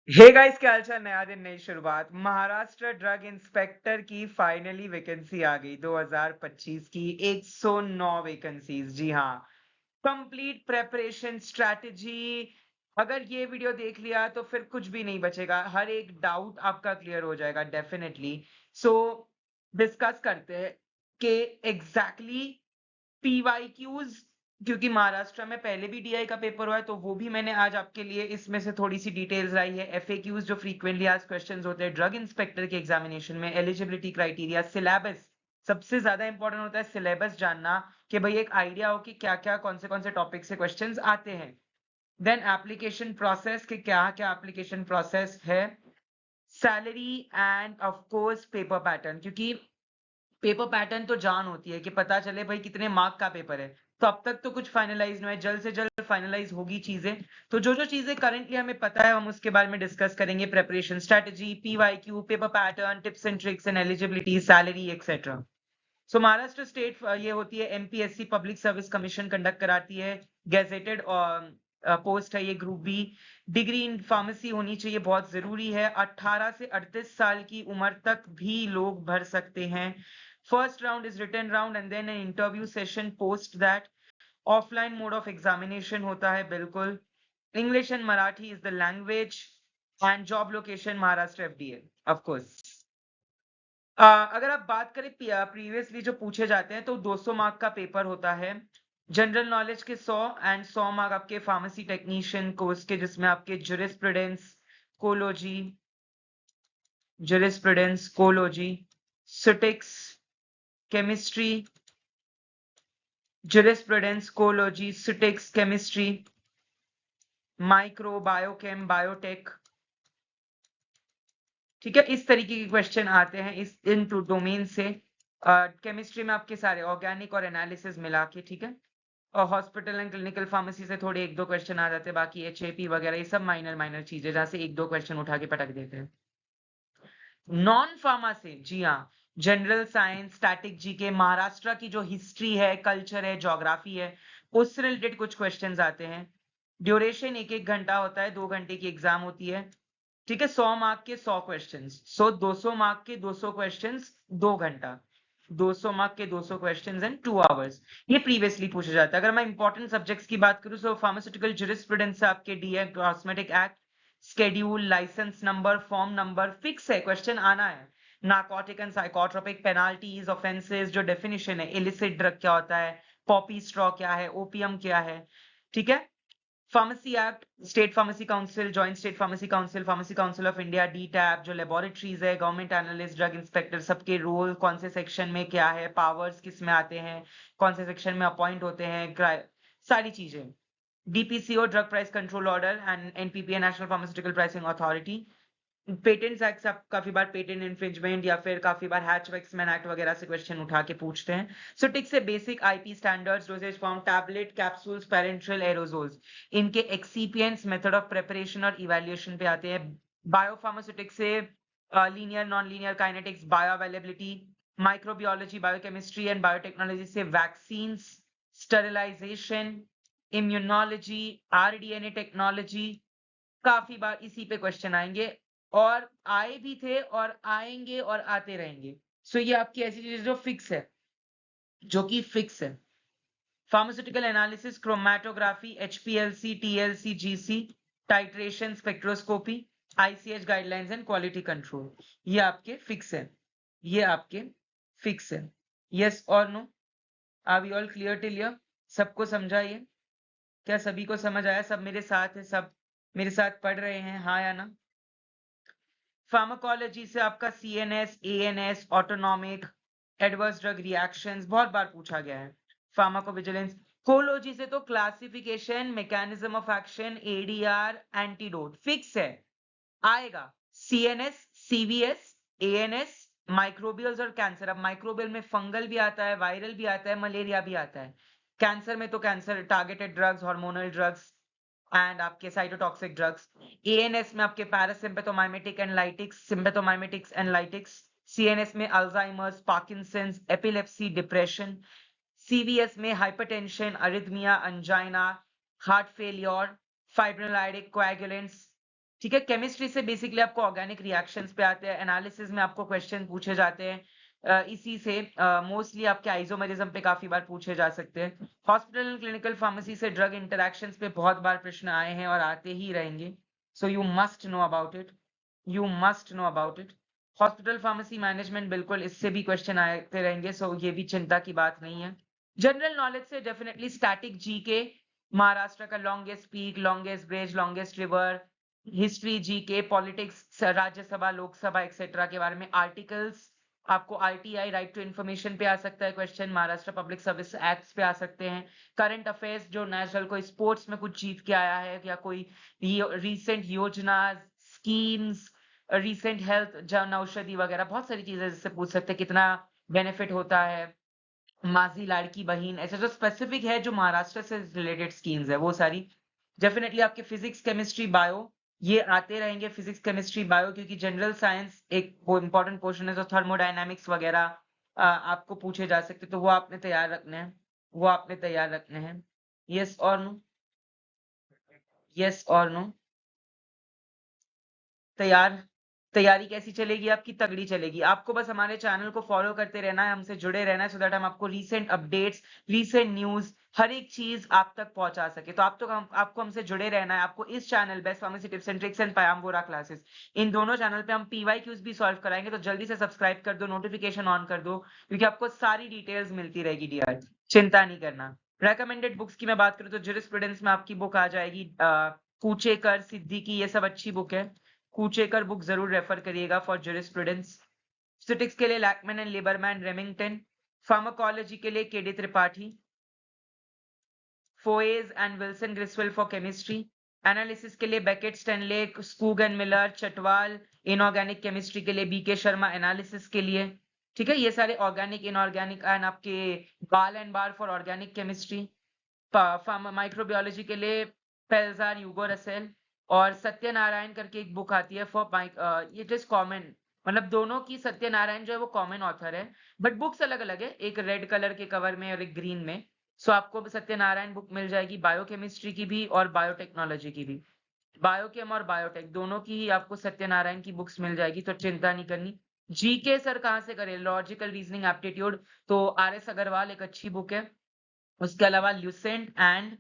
Hey guys, क्या हालचाल। नया दिन नई शुरुआत। महाराष्ट्र ड्रग इंस्पेक्टर की फाइनली वैकेंसी आ गई 2025 की 109 वैकेंसीज। जी हाँ, कंप्लीट प्रेपरेशन स्ट्रैटेजी। अगर ये वीडियो देख लिया तो फिर कुछ भी नहीं बचेगा, हर एक डाउट आपका क्लियर हो जाएगा डेफिनेटली। सो डिस्कस करते हैं कि एग्जैक्टली पीवाईक्यूज, क्योंकि महाराष्ट्र में पहले भी डीआई का पेपर हुआ है, तो वो भी मैंने आज आपके लिए इसमें से थोड़ी सी डिटेल्स लाई है। एफएक्यूज जो फ्रीक्वेंटली आज क्वेश्चंस होते हैं ड्रग इंस्पेक्टर के एग्जामिनेशन में, एलिजिबिलिटी क्राइटेरिया, सिलेबस। सबसे ज्यादा इंपॉर्टेंट होता है सिलेबस जानना, कि भाई एक आइडिया हो कि क्या क्या कौन से टॉपिक से क्वेश्चंस आते हैं। देन एप्लीकेशन प्रोसेस, कि क्या क्या एप्लीकेशन प्रोसेस है। Salary end of course paper pattern, क्योंकि पेपर पैटर्न तो जान होती है कि पता चले भाई कितने मार्क का पेपर है। तो अब तक तो कुछ फाइनलाइज नहीं है, जल्द से जल्द फाइनलाइज होगी चीजें। तो जो जो चीजें करंटली हमें पता है हम उसके बारे में डिस्कस करेंगे। Preparation strategy, PYQ, paper pattern, tips and tricks and eligibility, salary etcetera. So Maharashtra state ये होती है MPSC public service commission conduct कराती है। गेजेटेड पोस्ट है ये, group B. Degree in pharmacy होनी चाहिए, बहुत जरूरी है। 18 से 38 साल की उम्र तक भी लोग भर सकते हैं। First round is written round and then an interview session post that. Offline mode of examination होता है, बिल्कुल। English and Marathi is the language. And job location Maharashtra FDA, of course. अगर आप बात करें प्रीवियसली जो पूछे जाते हैं, तो 200 मार्क का पेपर होता है। जनरल नॉलेज के 100 एंड 100 मार्क आपके फार्मेसी टेक्नीशियन कोर्स के, जिसमें आपके जुरिस्प्रूडेंस, कोलोजी, सिटिक्स, केमिस्ट्री, जुरिस्प्रूडेंस, कोलोजी, सिटिक्स, केमिस्ट्री, माइक्रो, बायोकेम, बायोटेक। ठीक है, इस तरीके के क्वेश्चन आते हैं इस इन टू डोमेन से। केमिस्ट्री में आपके सारे ऑर्गेनिक और एनालिसिस मिला के, ठीक है। और हॉस्पिटल एंड क्लिनिकल फार्मेसी से थोड़े एक दो क्वेश्चन आ जाते हैं, बाकी एचएपी वगैरह ये सब माइनर माइनर चीजें, जहां से एक दो क्वेश्चन उठा के पटक देते हैं। नॉन फार्मा से, जी हाँ, general science, static GK, Maharashtra की जो हिस्ट्री है, कल्चर है, ज्योग्राफी है, उससे रिलेटेड कुछ क्वेश्चंस आते हैं। ड्यूरेशन 1-1 घंटा होता है, 2 घंटे की एग्जाम होती है। ठीक है, 100 मार्क के 100 क्वेश्चंस, 200 मार्क के 200 क्वेश्चंस, 2 घंटा। 200 मार्क के 200 क्वेश्चंस एंड 2 आवर्स। ये प्रीवियसली पूछा जाता है। अगर मैं इंपॉर्टेंट सब्जेक्ट्स की बात करूं, तो फार्मास्यूटिकल जुरिस्प्रूडेंस आपके DA, cosmetic act, schedule, licence number, form number, fix है, क्वेश्चन आना है। Narcotic and psychotropic, penalties, offences, जो डेफिनेशन है, इलिसिट ड्रग क्या होता है, पॉपी स्ट्रॉ क्या है, ओपीएम क्या है। ठीक है, pharmacy act, state pharmacy council, joint state pharmacy council of India, D tap, जो लेबोरेटरीज है, गवर्नमेंट एनालिस्ट, ड्रग इंस्पेक्टर, सबके रोल कौन से सेक्शन में क्या है, पावर्स किस में आते हैं, कौन से सेक्शन में अपॉइंट होते हैं, सारी चीजें। DPCO, drug price control order, and NPPA, national pharmaceutical pricing authority. Patents act से आप काफी बार पेटेंट इन्फ्रिंजमेंट या फिर काफी बार हैच-वैक्समैन एक्ट वगैरह से क्वेश्चन उठा के पूछते हैं। सो टिक से basic IP standards, dosage form, tablet, capsules, parenteral, aerosols, इनके एक्सीपिएंट्स, मेथड ऑफ प्रिपरेशन और इवैल्यूएशन पे आते हैं। बायोफार्मास्यूटिक्स से linear, non linear kinetics, bio availability, microbiology, biochemistry and biotechnology से vaccines, sterilisation, immunology, rDNA technology, काफी बार इसी पे क्वेश्चन आएंगे। और आए भी थे और आएंगे और आते रहेंगे। सो ये आपकी ऐसी चीज जो फिक्स है, जो कि फिक्स है। Pharmaceutical analysis, chromatography, HPLC, TLC, GC, titration, spectroscopy, ICH guidelines and quality control, ये आपके फिक्स है। ये आपके फिक्स है। यस और no? Are we all clear till here? सबको समझा ये? क्या सभी को समझ आया? सब मेरे साथ है? सब मेरे साथ पढ़ रहे हैं, हाँ या ना? फार्माकोलॉजी से आपका CNS, ANS, autonomic, adverse drug reactions बहुत बार पूछा गया है। फार्माकोविजिलेंस। कोलॉजी से तो classification, mechanism of action, ADR, antidote, fix है, आएगा। सीएनएस, सीवीएस, एएनएस, माइक्रोबियल्स और कैंसर। अब माइक्रोबियल में फंगल भी आता है, वायरल भी आता है, मलेरिया भी आता है। कैंसर में तो cancer targeted drugs, hormonal drugs and आपके साइटोटॉक्सिक ड्रग्स। एएनएस में आपके parasympathomimetic and lytics, sympathomimetics and lytics. CNS में Alzheimer's, Parkinson's, epilepsy, depression. CVS में hypertension, arrhythmia, angina, heart failure, fibrinolytic coagulants, ठीक है। केमिस्ट्री से बेसिकली आपको ऑर्गेनिक रिएक्शंस पे आते हैं, एनालिसिस में आपको क्वेश्चन पूछे जाते हैं, इसी से मोस्टली आपके आइसोमेरिज्म पे काफी बार पूछे जा सकते हैं। हॉस्पिटल एंड क्लिनिकल फार्मेसी से ड्रग इंटरैक्शंस पे बहुत बार प्रश्न आए हैं और आते ही रहेंगे, so you must know about it, you must know about it. Hospital pharmacy management बिल्कुल इससे भी क्वेश्चन आते रहेंगे, सो ये भी चिंता की बात नहीं है। जनरल नॉलेज से डेफिनेटली स्टैटिक जीके, महाराष्ट्र का longest peak, longest bridge, longest river, history, GK, politics, Rajya Sabha, Lok Sabha etcetera के बारे में, आर्टिकल्स, आपको आरटीआई राइट टू इन्फॉर्मेशन पे आ सकता है question, Maharashtra public service acts पे आ सकते हैं, करंट अफेयर्स जो नेशनल कोई स्पोर्ट्स में कुछ जीत के आया है या कोई रीसेंट योजना, schemes, recent health Jan Aushadhi वगैरह बहुत सारी चीजें जिससे पूछ सकते हैं, कितना बेनिफिट होता है, माझी लाड़की बहन, ऐसे जो स्पेसिफिक है जो महाराष्ट्र से रिलेटेड स्कीम्स है वो सारी। डेफिनेटली आपके फिजिक्स, केमिस्ट्री, बायो ये आते रहेंगे, फिजिक्स, केमिस्ट्री, बायो, क्योंकि जनरल साइंस एक वो इंपॉर्टेंट पोर्शन है, तो थर्मोडायनामिक्स वगैरह आपको पूछे जा सकते, तो वो आपने तैयार रखने हैं, वो आपने तैयार रखने हैं। यस और नो, यस और नो, तैयार। तैयारी कैसी चलेगी आपकी? तगड़ी चलेगी। आपको बस हमारे चैनल को फॉलो करते रहना है, हमसे जुड़े रहना है, सो दैट हम आपको रीसेंट अपडेट्स, रीसेंट न्यूज, हर एक चीज आप तक पहुंचा सके। तो आपको हमसे जुड़े रहना है। आपको इस channel best pharmacy tips and tricks and पयामगोरा क्लासेस, इन दोनों चैनल पे हम पीवाईक्यूज भी सॉल्व कराएंगे, तो जल्दी से सब्सक्राइब कर दो, नोटिफिकेशन ऑन कर दो, क्योंकि आपको सारी डिटेल्स मिलती रहेगी डियर, चिंता नहीं करना। रेकमेंडेड बुक्स की मैं बात करूं तो ज्यूरिस्प्रूडेंस में आपकी बुक आ जाएगी कूचेकर, सिद्दीकी, ये सब अच्छी बुक है। कूचेकर बुक जरूर रेफर करिएगा फॉर ज्यूरिस्प्रूडेंस। स्टैटिस्टिक्स के लिए Lachman and Lieberman, Remington. Pharmacology के लिए KD Tripathi, Foye and Wilson ग्रिसवेल फॉर केमिस्ट्री। एनालिसिस के लिए Beckett, Stenlake, Skoog and Miller, Chatwal. Inorganic chemistry के लिए बीके शर्मा, एनालिसिस के लिए। ठीक है, ये सारे ऑर्गेनिक, इनऑर्गेनिक एंड आपके बाल and bar for organic chemistry. Microbiology के लिए पेल्जार, यूगो रसेल और सत्यनारायण करके एक बुक आती है फॉर ये जस्ट कॉमन, मतलब दोनों की, सत्यनारायण जो है वो कॉमन ऑथर है, बट बुक्स अलग अलग है, एक रेड कलर के कवर में और एक ग्रीन में। सो आपको सत्यनारायण बुक मिल जाएगी, बायोकेमिस्ट्री की भी और बायोटेक्नोलॉजी की भी, बायोकेम और बायोटेक दोनों की ही आपको सत्यनारायण की बुक्स मिल जाएगी, तो चिंता नहीं करनी। जीके सर कहाँ से करें? लॉजिकल रीजनिंग एप्टीट्यूड, तो आरएस अग्रवाल एक अच्छी बुक है। उसके अलावा ल्यूसेंट एंड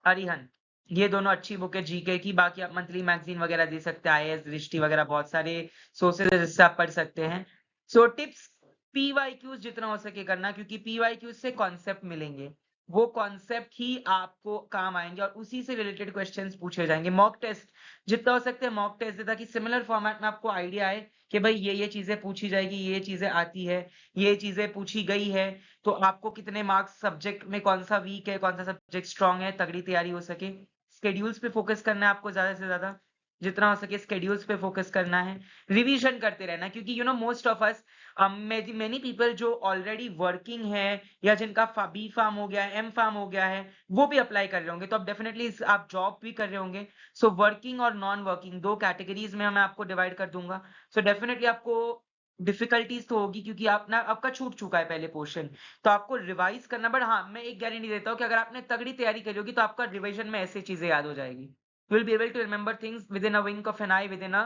अरिहंत, ये दोनों अच्छी बुक है जीके की। बाकी आप मंथली मैगजीन वगैरह दे सकते हैं, आईएएस दृष्टि वगैरह, बहुत सारे सोर्सेज जिससे आप पढ़ सकते हैं। सो टिप्स, पीवाईक्यूज जितना हो सके करना, क्योंकि पीवाईक्यूज से कॉन्सेप्ट मिलेंगे, वो कॉन्सेप्ट ही आपको काम आएंगे और उसी से रिलेटेड क्वेश्चंस पूछे जाएंगे। मॉक टेस्ट जितना हो सकते हैं मॉक टेस्ट दे, ताकि सिमिलर फॉर्मेट में आपको आइडिया आए कि भाई ये चीजें पूछी जाएगी, ये चीजें आती है, ये चीजें पूछी गई है, तो आपको कितने मार्क्स, सब्जेक्ट में कौन सा वीक है, कौन सा सब्जेक्ट स्ट्रांग है, तगड़ी तैयारी हो सके। स्केड्यूल्स पे फोकस करना है आपको ज्यादा से ज्यादा, जितना हो सके स्केड्यूल्स पे फोकस करना है, रिवीजन करते रहना, क्योंकि you know most of us, many people जो ऑलरेडी वर्किंग है या जिनका बी फार्म हो गया है, एम फार्म हो गया है, वो भी अप्लाई कर रहे होंगे, तो अब डेफिनेटली आप जॉब भी कर रहे होंगे। सो वर्किंग और नॉन वर्किंग दो कैटेगरीज में मैं आपको डिवाइड कर दूंगा। सो डेफिनेटली आपको डिफिकल्टीज तो होगी, क्योंकि आपका छूट चुका है पहले पोर्शन, तो आपको रिवाइज करना। बट हाँ, मैं एक गारंटी देता हूँ कि अगर आपने तगड़ी तैयारी करी होगी तो आपका रिवीजन में ऐसी चीजें याद हो जाएगी, you will be able to remember things within a wink of an eye, within a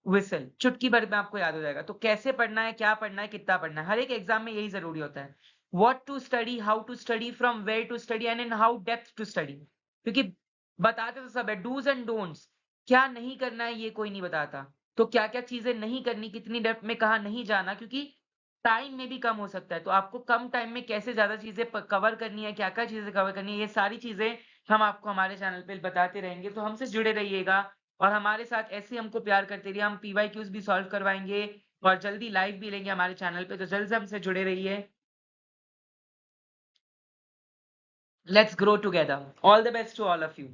whistle, चुटकी भर में आपको याद हो जाएगा। तो कैसे पढ़ना है, क्या पढ़ना है, कितना पढ़ना है, हर एक एग्जाम में यही जरूरी होता है। What to study, how to study, from where to study and in how depth to study, क्योंकि बताते तो सब है, डूज एंड डोंट्स, क्या नहीं करना है ये कोई नहीं बताता, तो क्या क्या चीजें नहीं करनी, कितनी डेप्थ में कहा नहीं जाना, क्योंकि टाइम में भी कम हो सकता है, तो आपको कम टाइम में कैसे ज्यादा चीजें कवर करनी है, क्या क्या चीजें कवर करनी है, ये सारी चीजें हम आपको हमारे चैनल पे बताते रहेंगे, तो हमसे जुड़े रहिएगा और हमारे साथ ऐसे ही हमको प्यार करते रहिए। हम पीवाईक्यूज भी सॉल्व करवाएंगे और जल्दी लाइव भी लेंगे हमारे चैनल पे, तो जल्द से हमसे जुड़े रहिए। Let's grow together. All the best to all of you.